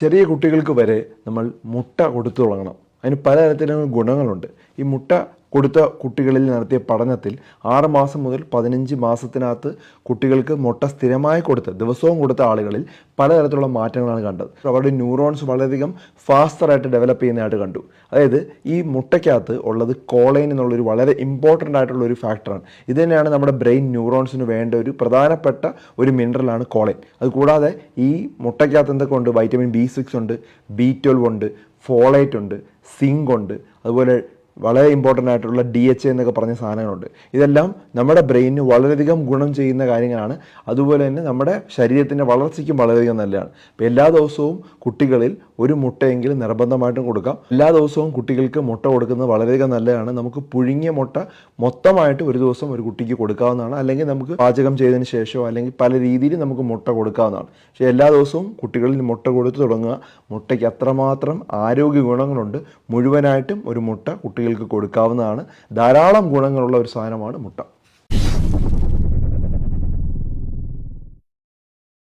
ചെറിയ കുട്ടികൾക്ക് വരെ നമ്മൾ മുട്ട കൊടുത്തു തുടങ്ങണം. അതിന് പലതരത്തിലുള്ള ഗുണങ്ങളുണ്ട്. ഈ മുട്ട കൊടുത്ത കുട്ടികളിൽ നടത്തിയ പഠനത്തിൽ 6 മാസം മുതൽ 15 മാസത്തിനകത്ത് കുട്ടികൾക്ക് മുട്ട സ്ഥിരമായി കൊടുത്ത് ദിവസവും കൊടുത്ത ആളുകളിൽ പലതരത്തിലുള്ള മാറ്റങ്ങളാണ് കണ്ടത്. അവരുടെ ന്യൂറോൺസ് വളരെയധികം ഫാസ്റ്ററായിട്ട് ഡെവലപ്പ് ചെയ്യുന്നതായിട്ട് കണ്ടു. അതായത് ഈ മുട്ടയ്ക്കകത്ത് ഉള്ളത് കോളൈൻ എന്നുള്ളൊരു വളരെ ഇമ്പോർട്ടൻ്റ് ആയിട്ടുള്ള ഒരു ഫാക്ടറാണ്. ഇത് തന്നെയാണ് നമ്മുടെ ബ്രെയിൻ ന്യൂറോൺസിന് വേണ്ട ഒരു പ്രധാനപ്പെട്ട ഒരു മിനറലാണ് കോളൈൻ. അതുകൂടാതെ ഈ മുട്ടയ്ക്കകത്ത് എന്തൊക്കെ ഉണ്ട്? വൈറ്റമിൻ B6 ഉണ്ട്, B12 ഉണ്ട്, ഫോളേറ്റ് ഉണ്ട്, സിങ്ക് ഉണ്ട്, അതുപോലെ വളരെ ഇമ്പോർട്ടൻ്റ് ആയിട്ടുള്ള DHA എന്നൊക്കെ പറഞ്ഞ സാധനങ്ങളുണ്ട്. ഇതെല്ലാം നമ്മുടെ ബ്രെയിനിന് വളരെയധികം ഗുണം ചെയ്യുന്ന കാര്യങ്ങളാണ്. അതുപോലെ തന്നെ നമ്മുടെ ശരീരത്തിൻ്റെ വളർച്ചയ്ക്കും വളരെയധികം നല്ലതാണ്. അപ്പോൾ എല്ലാ ദിവസവും കുട്ടികളിൽ ഒരു മുട്ടയെങ്കിലും നിർബന്ധമായിട്ടും കൊടുക്കാം. എല്ലാ ദിവസവും കുട്ടികൾക്ക് മുട്ട കൊടുക്കുന്നത് വളരെയധികം നല്ലതാണ്. നമുക്ക് പുഴുങ്ങിയ മുട്ട മൊത്തമായിട്ട് ഒരു ദിവസം ഒരു കുട്ടിക്ക് കൊടുക്കാവുന്നതാണ്. അല്ലെങ്കിൽ നമുക്ക് പാചകം ചെയ്തതിന് ശേഷമോ അല്ലെങ്കിൽ പല രീതിയിൽ നമുക്ക് മുട്ട കൊടുക്കാവുന്നതാണ്. പക്ഷേ എല്ലാ ദിവസവും കുട്ടികളിൽ മുട്ട കൊടുത്തു തുടങ്ങുക. മുട്ടയ്ക്ക് അത്രമാത്രം ആരോഗ്യ ഗുണങ്ങളുണ്ട്. മുഴുവനായിട്ടും ഒരു മുട്ട കുട്ടികൾക്ക് കൊടുക്കാവുന്നതാണ്. ധാരാളം ഗുണങ്ങളുള്ള ഒരു സാധനമാണ് മുട്ട.